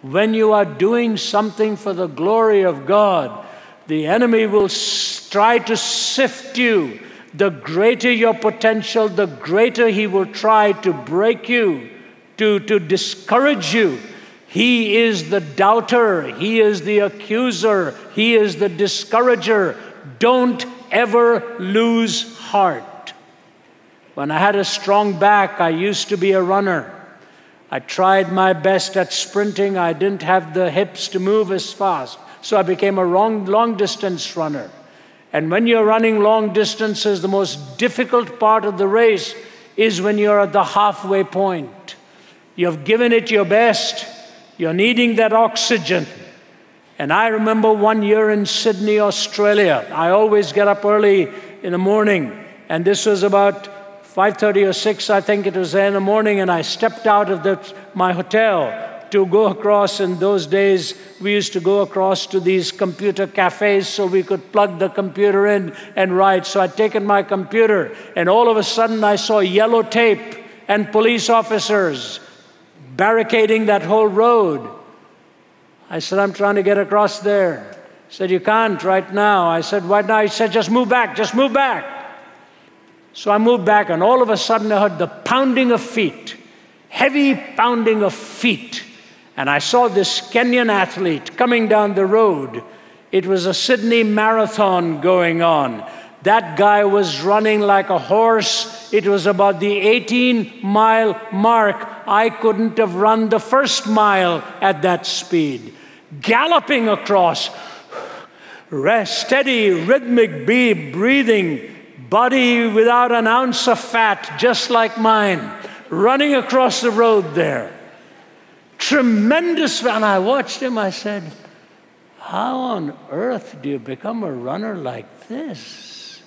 When you are doing something for the glory of God, the enemy will try to sift you. The greater your potential, the greater he will try to break you, to discourage you. He is the doubter. He is the accuser. He is the discourager. Don't ever lose heart. When I had a strong back, I used to be a runner. I tried my best at sprinting. I didn't have the hips to move as fast. So I became a long distance runner. And when you're running long distances, the most difficult part of the race is when you're at the halfway point. You've given it your best. You're needing that oxygen. And I remember one year in Sydney, Australia. I always get up early in the morning. And this was about 5:30 or 6, I think it was there in the morning. And I stepped out of my hotel to go across. In those days, we used to go across to these computer cafes so we could plug the computer in and write. So I'd taken my computer, and all of a sudden I saw yellow tape and police officers barricading that whole road. I said, I'm trying to get across there. He said, you can't right now. I said, why not? He said, just move back, just move back. So I moved back, and all of a sudden I heard the pounding of feet, heavy pounding of feet. And I saw this Kenyan athlete coming down the road. It was a Sydney marathon going on. That guy was running like a horse. It was about the 18-mile mark. I couldn't have run the first mile at that speed. Galloping across, steady, rhythmic breathing, body without an ounce of fat, just like mine, running across the road there. Tremendous. And I watched him. I said, how on earth do you become a runner like this?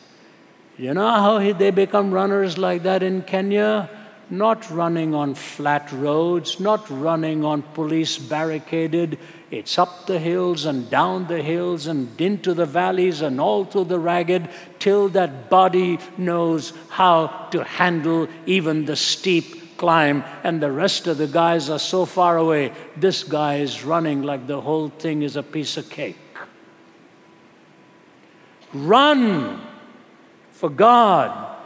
You know how they become runners like that in Kenya? Not running on flat roads, not running on police barricaded. It's up the hills and down the hills and into the valleys and all through the ragged till that body knows how to handle even the steep climb, and the rest of the guys are so far away. This guy is running like the whole thing is a piece of cake. Run for God.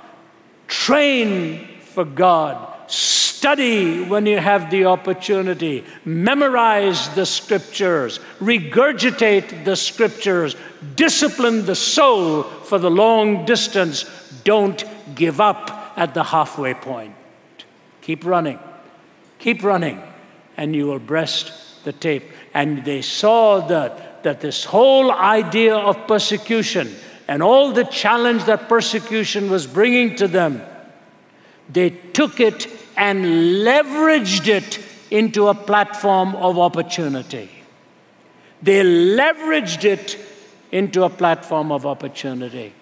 Train for God. Study when you have the opportunity. Memorize the scriptures. Regurgitate the scriptures. Discipline the soul for the long distance. Don't give up at the halfway point. Keep running, and you will breast the tape. And they saw that this whole idea of persecution and all the challenge that persecution was bringing to them, they took it and leveraged it into a platform of opportunity. They leveraged it into a platform of opportunity.